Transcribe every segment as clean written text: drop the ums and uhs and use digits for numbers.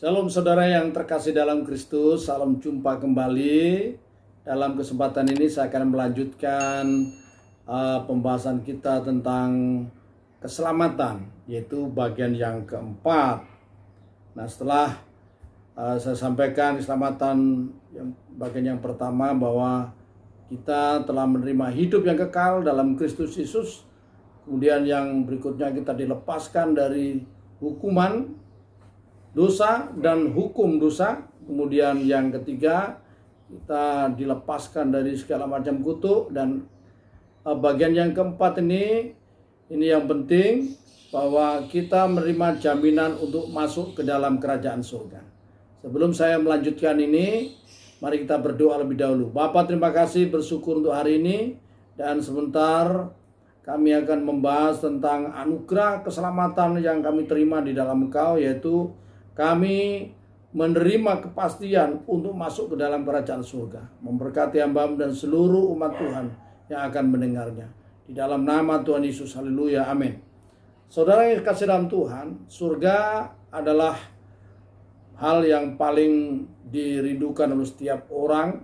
Shalom saudara yang terkasih dalam Kristus, salam jumpa kembali. Dalam kesempatan ini saya akan melanjutkan pembahasan kita tentang keselamatan, yaitu bagian yang keempat. Nah, setelah saya sampaikan keselamatan bagian yang pertama bahwa kita telah menerima hidup yang kekal dalam Kristus Yesus. Kemudian yang berikutnya kita dilepaskan dari hukuman dosa dan hukum dosa. Kemudian yang ketiga, kita dilepaskan dari segala macam kutuk. Dan bagian yang keempat ini yang penting, bahwa kita menerima jaminan untuk masuk ke dalam kerajaan surga. Sebelum saya melanjutkan ini, mari kita berdoa lebih dahulu. Bapa, terima kasih, bersyukur untuk hari ini. Dan sebentar kami akan membahas tentang anugerah keselamatan yang kami terima di dalam Engkau, yaitu kami menerima kepastian untuk masuk ke dalam kerajaan surga. Memberkati hamba-Mu dan seluruh umat Tuhan yang akan mendengarnya. Di dalam nama Tuhan Yesus, haleluya, amin. Saudara yang kasih dalam Tuhan, surga adalah hal yang paling dirindukan oleh setiap orang,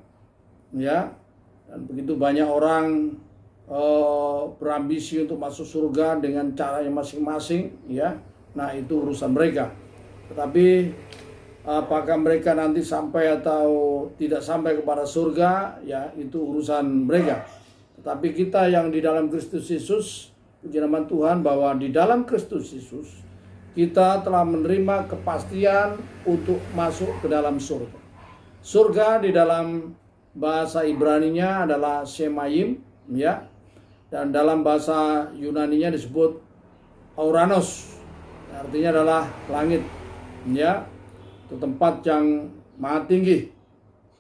ya. Dan begitu banyak orang berambisi untuk masuk surga dengan caranya masing-masing, ya. Nah, itu urusan mereka. Tetapi apakah mereka nanti sampai atau tidak sampai kepada surga, ya itu urusan mereka. Tetapi kita yang di dalam Kristus Yesus, puji nama Tuhan, bahwa di dalam Kristus Yesus kita telah menerima kepastian untuk masuk ke dalam surga. Surga di dalam bahasa Ibrani-nya adalah Shemayim, ya. Dan dalam bahasa Yunani-nya disebut Auranos. Artinya adalah langit. Ya, itu tempat yang maha tinggi,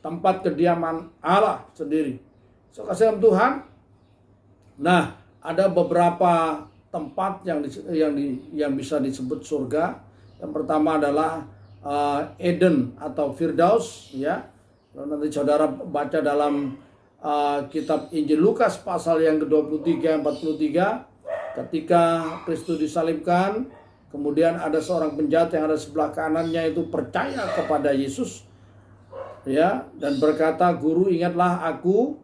tempat kediaman Allah sendiri. So, kasih dalam Tuhan. Nah, ada beberapa tempat yang bisa disebut surga. Yang pertama adalah Eden atau Firdaus, ya. Nanti saudara baca dalam kitab Injil Lukas pasal yang ke-23 43, ketika Kristus disalibkan. Kemudian ada seorang penjahat yang ada sebelah kanannya itu percaya kepada Yesus, ya, dan berkata, "Guru, ingatlah aku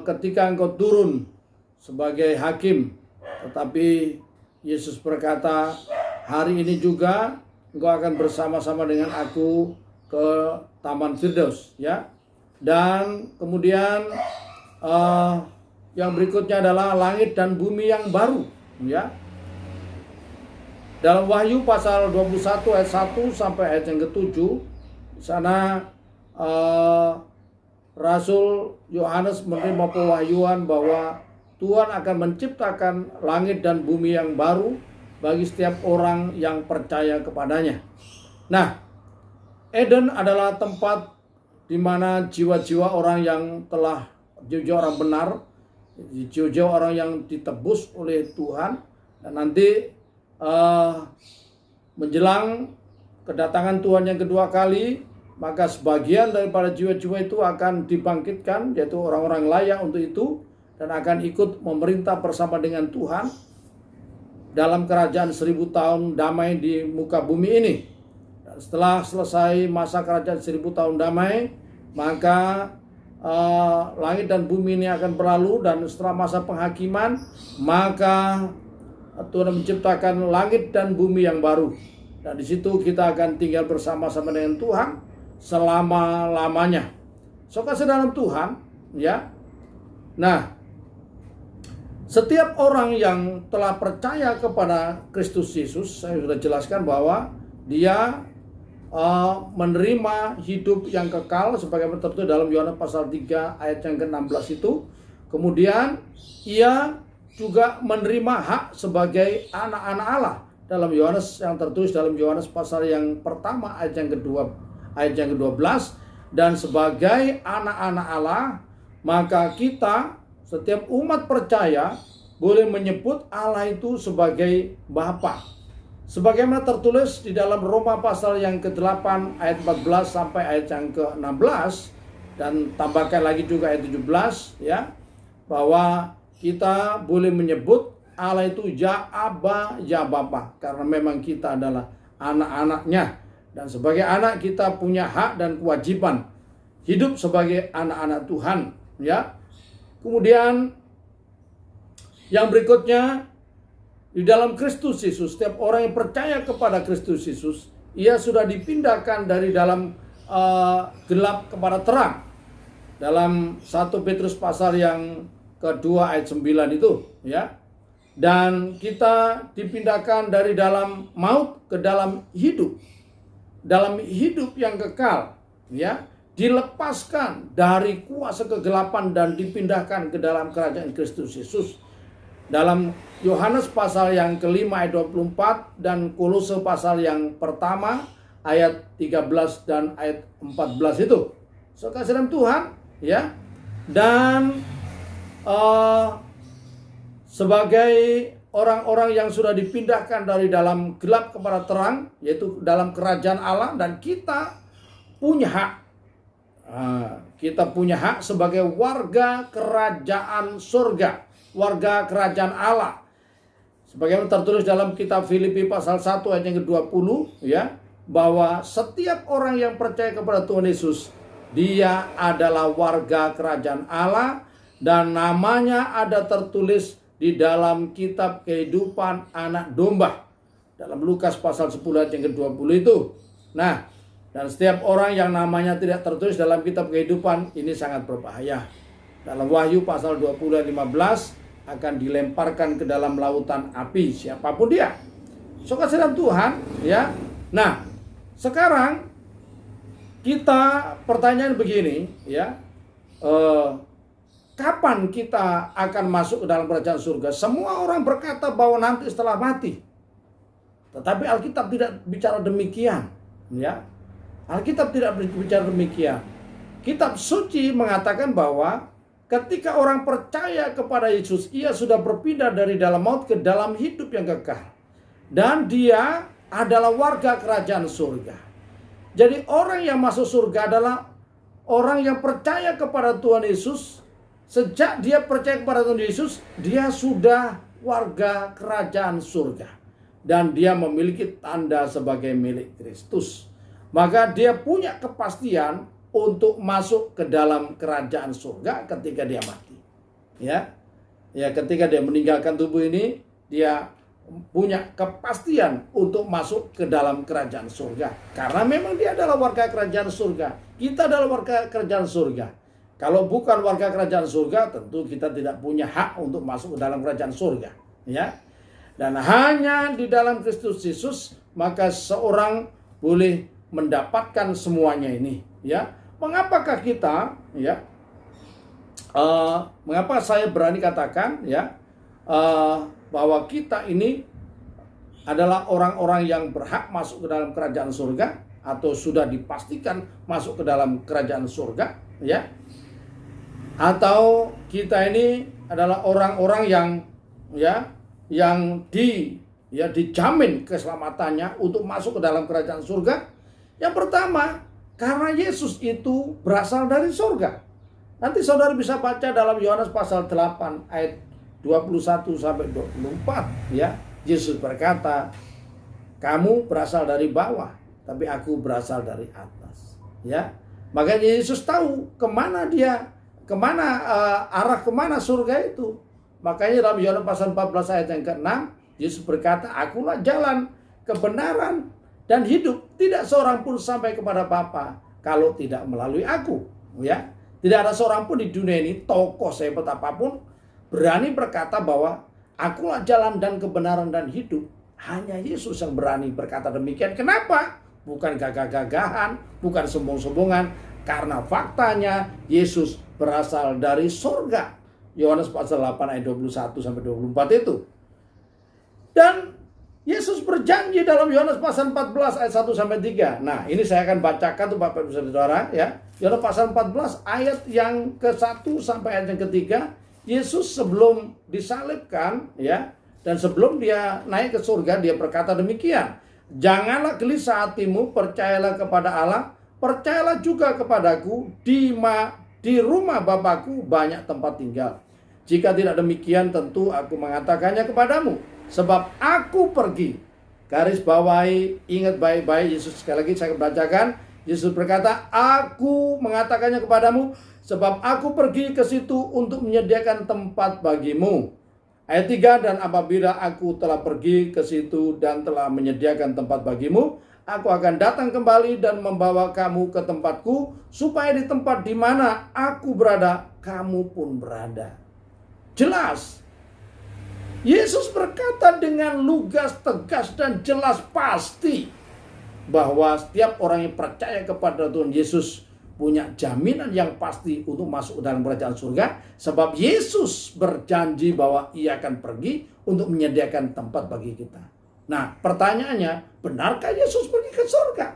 ketika engkau turun sebagai hakim." Tetapi Yesus berkata, "Hari ini juga engkau akan bersama-sama dengan aku ke Taman Firdaus," ya. Dan kemudian yang berikutnya adalah langit dan bumi yang baru, ya. Dalam Wahyu pasal 21 ayat 1 sampai ayat yang ke-7, di sana Rasul Yohanes menerima pewahyuan bahwa Tuhan akan menciptakan langit dan bumi yang baru bagi setiap orang yang percaya kepadanya. Nah, Eden adalah tempat di mana jiwa-jiwa orang yang telah, jiwa-jiwa orang benar, jiwa-jiwa orang yang ditebus oleh Tuhan, dan nanti menjelang kedatangan Tuhan yang kedua kali, maka sebagian daripada jiwa-jiwa itu akan dibangkitkan, yaitu orang-orang layak untuk itu, dan akan ikut memerintah bersama dengan Tuhan dalam kerajaan 1000 tahun damai di muka bumi ini. Dan setelah selesai masa kerajaan 1000 tahun damai, maka langit dan bumi ini akan berlalu, dan setelah masa penghakiman, maka Tuhan menciptakan langit dan bumi yang baru. Dan di situ kita akan tinggal bersama-sama dengan Tuhan selama-lamanya. So, kasih dalam Tuhan, ya. Nah, setiap orang yang telah percaya kepada Kristus Yesus, saya sudah jelaskan bahwa dia menerima hidup yang kekal sebagaimana tertulis dalam Yohanes pasal 3 ayat yang ke-16 itu. Kemudian ia juga menerima hak sebagai anak-anak Allah dalam Yohanes yang tertulis dalam Yohanes pasal yang pertama ayat yang ke-12, dan sebagai anak-anak Allah, maka kita setiap umat percaya boleh menyebut Allah itu sebagai Bapa. Sebagaimana tertulis di dalam Roma pasal yang ke-8 ayat 14 sampai ayat yang ke-16, dan tambahkan lagi juga ayat 17, ya, bahwa kita boleh menyebut Allah itu ya Aba, ya Bapa, karena memang kita adalah anak-anaknya. Dan sebagai anak kita punya hak dan kewajiban hidup sebagai anak-anak Tuhan, ya. Kemudian yang berikutnya, di dalam Kristus Yesus, setiap orang yang percaya kepada Kristus Yesus, ia sudah dipindahkan dari dalam gelap kepada terang. Dalam 1 Petrus pasal yang kedua ayat 9 itu, ya. Dan kita dipindahkan dari dalam maut ke dalam hidup. Dalam hidup yang kekal, ya. Dilepaskan dari kuasa kegelapan dan dipindahkan ke dalam kerajaan Kristus Yesus. Dalam Yohanes pasal yang kelima ayat 24 dan Kolose pasal yang pertama ayat 13 dan ayat 14 itu. Saudara dalam Tuhan, ya. Dan sebagai orang-orang yang sudah dipindahkan dari dalam gelap kepada terang, yaitu dalam kerajaan Allah, dan kita punya hak. Kita punya hak sebagai warga kerajaan surga, warga kerajaan Allah. Sebagaimana tertulis dalam kitab Filipi pasal 1 ayat yang ke-20, ya, bahwa setiap orang yang percaya kepada Tuhan Yesus, dia adalah warga kerajaan Allah dan namanya ada tertulis di dalam kitab kehidupan anak domba. Dalam Lukas pasal 10 ayat yang ke-20 itu. Nah, dan setiap orang yang namanya tidak tertulis dalam kitab kehidupan, ini sangat berbahaya. Dalam Wahyu pasal 20 ayat 15, akan dilemparkan ke dalam lautan api siapapun dia. Saudara dalam Tuhan, ya. Nah, sekarang kita pertanyaan begini, ya. Kapan kita akan masuk ke dalam kerajaan surga? Semua orang berkata bahwa nanti setelah mati. Tetapi Alkitab tidak bicara demikian, ya. Alkitab tidak bicara demikian. Kitab suci mengatakan bahwa ketika orang percaya kepada Yesus, ia sudah berpindah dari dalam maut ke dalam hidup yang kekal. Dan dia adalah warga kerajaan surga. Jadi orang yang masuk surga adalah orang yang percaya kepada Tuhan Yesus. Sejak dia percaya kepada Tuhan Yesus, dia sudah warga kerajaan surga. Dan dia memiliki tanda sebagai milik Kristus. Maka dia punya kepastian untuk masuk ke dalam kerajaan surga ketika dia mati. Ya, ketika dia meninggalkan tubuh ini, dia punya kepastian untuk masuk ke dalam kerajaan surga. Karena memang dia adalah warga kerajaan surga. Kita adalah warga kerajaan surga. Kalau bukan warga kerajaan surga, tentu kita tidak punya hak untuk masuk ke dalam kerajaan surga. Ya, dan hanya di dalam Kristus Yesus, maka seorang boleh mendapatkan semuanya ini. Ya, mengapakah kita, ya, mengapa saya berani katakan, ya, bahwa kita ini adalah orang-orang yang berhak masuk ke dalam kerajaan surga atau sudah dipastikan masuk ke dalam kerajaan surga, ya, atau kita ini adalah orang-orang yang, ya, yang dijamin keselamatannya untuk masuk ke dalam kerajaan surga. Yang pertama, karena Yesus itu berasal dari surga. Nanti saudara bisa baca dalam Yohanes pasal 8 ayat 21 sampai 24, ya. Yesus berkata, "Kamu berasal dari bawah, tapi aku berasal dari atas." Ya. Makanya Yesus tahu arah kemana surga itu. Makanya dalam Yohanes pasal 14 ayat yang ke-6, Yesus berkata, "Akulah jalan, kebenaran, dan hidup. Tidak seorang pun sampai kepada Bapa kalau tidak melalui aku." Ya, tidak ada seorang pun di dunia ini, tokoh sehebat apapun, berani berkata bahwa akulah jalan dan kebenaran dan hidup. Hanya Yesus yang berani berkata demikian. Kenapa? Bukan gagah-gagahan, bukan sombong-sombongan, karena faktanya Yesus berasal dari surga. Yohanes pasal 8 ayat 21 sampai 24 itu. Dan Yesus berjanji dalam Yohanes pasal 14 ayat 1 sampai 3. Nah, ini saya akan bacakan tuh Bapak Ibu Saudara, ya. Yohanes pasal 14 ayat yang ke-1 sampai ayat yang ke-3. Yesus sebelum disalibkan, ya, dan sebelum dia naik ke surga, dia berkata demikian. "Janganlah gelisah hatimu, percayalah kepada Allah, percayalah juga kepadaku. Di rumah Bapakku banyak tempat tinggal. Jika tidak demikian, tentu aku mengatakannya kepadamu. Sebab aku pergi garis bawahi, ingat baik-baik. Yesus, sekali lagi saya bacakan. Yesus berkata, aku mengatakannya kepadamu, sebab aku pergi ke situ untuk menyediakan tempat bagimu. Ayat 3, dan apabila aku telah pergi ke situ dan telah menyediakan tempat bagimu, aku akan datang kembali dan membawa kamu ke tempatku, supaya di tempat di mana aku berada, kamu pun berada. Jelas. Yesus berkata dengan lugas, tegas, dan jelas pasti bahwa setiap orang yang percaya kepada Tuhan Yesus punya jaminan yang pasti untuk masuk ke dalam kerajaan surga, sebab Yesus berjanji bahwa ia akan pergi untuk menyediakan tempat bagi kita. Nah, pertanyaannya, benarkah Yesus pergi ke surga?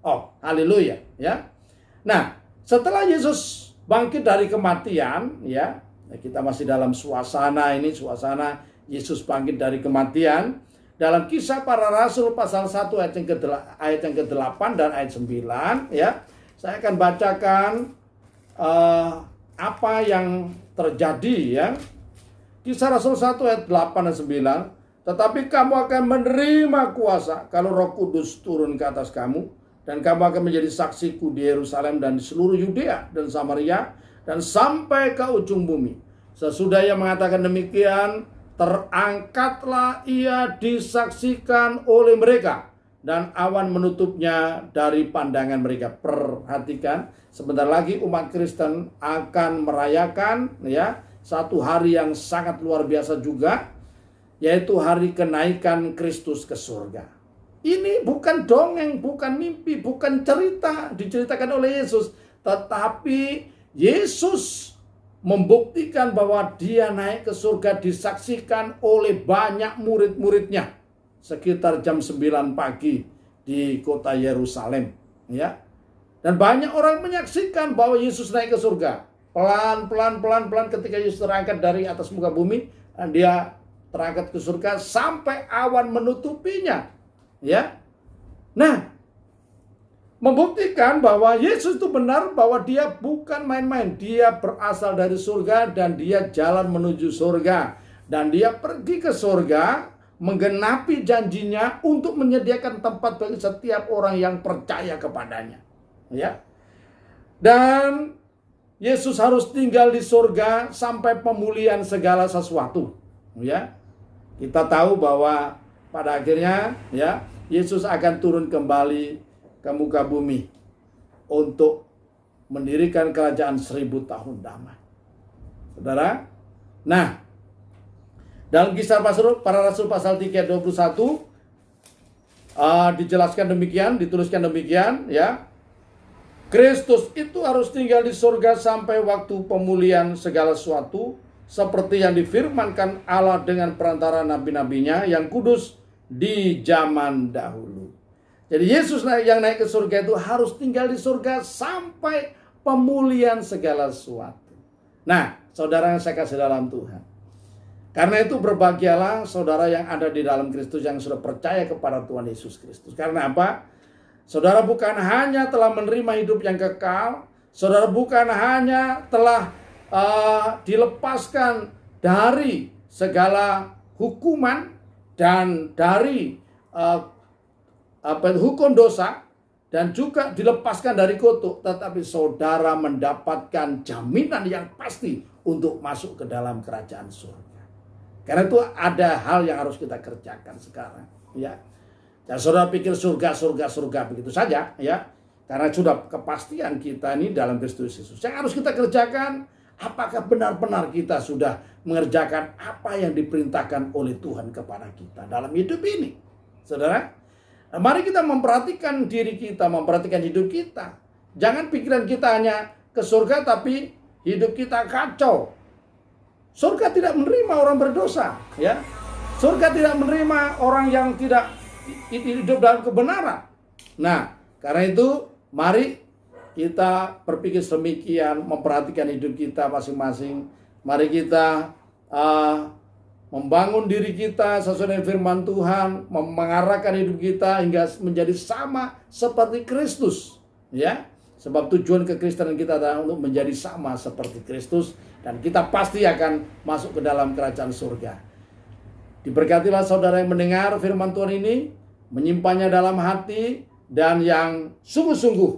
Oh, haleluya, ya. Nah, setelah Yesus bangkit dari kematian, ya, kita masih dalam suasana Yesus bangkit dari kematian. Dalam Kisah Para Rasul pasal 1 ayat yang ke-8 dan ayat 9, ya. Saya akan bacakan apa yang terjadi, ya. Kisah Rasul 1 ayat 8 dan 9. Tetapi kamu akan menerima kuasa kalau Roh Kudus turun ke atas kamu, dan kamu akan menjadi saksiku di Yerusalem dan di seluruh Yudea dan Samaria dan sampai ke ujung bumi. Sesudah ia mengatakan demikian, terangkatlah ia disaksikan oleh mereka, dan awan menutupnya dari pandangan mereka. Perhatikan, sebentar lagi umat Kristen akan merayakan, ya, satu hari yang sangat luar biasa juga, yaitu hari kenaikan Kristus ke surga. Ini bukan dongeng, bukan mimpi, bukan cerita diceritakan oleh Yesus, tetapi Yesus membuktikan bahwa dia naik ke surga disaksikan oleh banyak murid-muridnya sekitar jam 9 pagi di kota Yerusalem, ya. Dan banyak orang menyaksikan bahwa Yesus naik ke surga. Pelan-pelan ketika Yesus terangkat dari atas muka bumi, dan dia terangkat ke surga sampai awan menutupinya, ya. Nah, membuktikan bahwa Yesus itu benar, bahwa dia bukan main-main. Dia berasal dari surga dan dia jalan menuju surga. Dan dia pergi ke surga menggenapi janjinya untuk menyediakan tempat bagi setiap orang yang percaya kepadanya, ya. Dan Yesus harus tinggal di surga sampai pemulihan segala sesuatu, ya. Kita tahu bahwa pada akhirnya, ya, Yesus akan turun kembali ke muka bumi untuk mendirikan kerajaan 1000 tahun damai. Saudara, nah, dalam Kisah Para Rasul pasal 3 ayat 21 dijelaskan demikian, dituliskan demikian, ya. Kristus itu harus tinggal di surga sampai waktu pemulihan segala sesuatu, seperti yang difirmankan Allah dengan perantara nabi-nabinya yang kudus di zaman dahulu. Jadi Yesus yang naik ke surga itu harus tinggal di surga sampai pemulihan segala sesuatu. Nah, saudara yang saya kasih dalam Tuhan, karena itu berbahagialah saudara yang ada di dalam Kristus, yang sudah percaya kepada Tuhan Yesus Kristus. Karena apa? Saudara bukan hanya telah menerima hidup yang kekal, saudara bukan hanya telah dilepaskan dari segala hukuman dan dari hukum dosa, dan juga dilepaskan dari kutuk, tetapi saudara mendapatkan jaminan yang pasti untuk masuk ke dalam kerajaan surga. Karena itu ada hal yang harus kita kerjakan sekarang, ya. Dan saudara pikir surga begitu saja, ya. Karena sudah kepastian kita ini dalam Kristus Yesus. Yang harus kita kerjakan, apakah benar-benar kita sudah mengerjakan apa yang diperintahkan oleh Tuhan kepada kita dalam hidup ini, saudara? Nah, mari kita memperhatikan diri kita, memperhatikan hidup kita. Jangan pikiran kita hanya ke surga tapi hidup kita kacau. Surga tidak menerima orang berdosa, ya. Surga tidak menerima orang yang tidak hidup dalam kebenaran. Nah, karena itu mari kita berpikir demikian, memperhatikan hidup kita masing-masing. Mari kita membangun diri kita sesuai dengan firman Tuhan, mengarahkan hidup kita hingga menjadi sama seperti Kristus, ya. Sebab tujuan kekristenan kita adalah untuk menjadi sama seperti Kristus, dan kita pasti akan masuk ke dalam kerajaan surga. Diberkatilah saudara yang mendengar firman Tuhan ini. menyimpannya dalam hati, dan yang sungguh-sungguh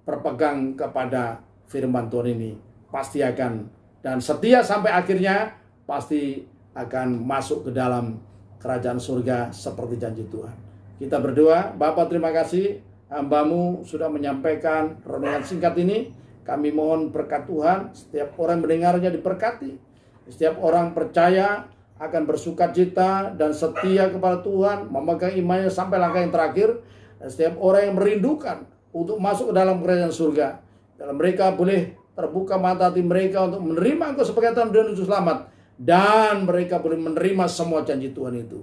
berpegang kepada firman Tuhan ini pasti akan dan setia sampai akhirnya, pasti akan masuk ke dalam kerajaan surga seperti janji Tuhan. Kita berdoa. Bapa, terima kasih hamba-Mu sudah menyampaikan renungan singkat ini. Kami mohon berkat Tuhan, setiap orang mendengarnya diberkati. Setiap orang percaya akan bersukacita dan setia kepada Tuhan, memegang imannya sampai langkah yang terakhir. Dan setiap orang yang merindukan untuk masuk ke dalam kerajaan surga, dalam mereka boleh terbuka mata hati mereka untuk menerima Engkau sebagai Tuhan dan Juru Selamat, dan mereka boleh menerima semua janji Tuhan itu.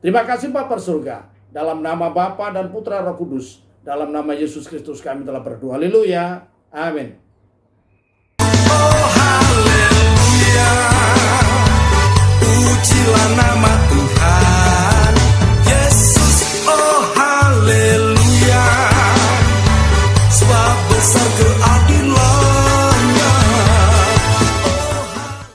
Terima kasih Bapa surga. Dalam nama Bapa dan Putra Roh Kudus, dalam nama Yesus Kristus kami telah berdoa. Haleluya. Amin.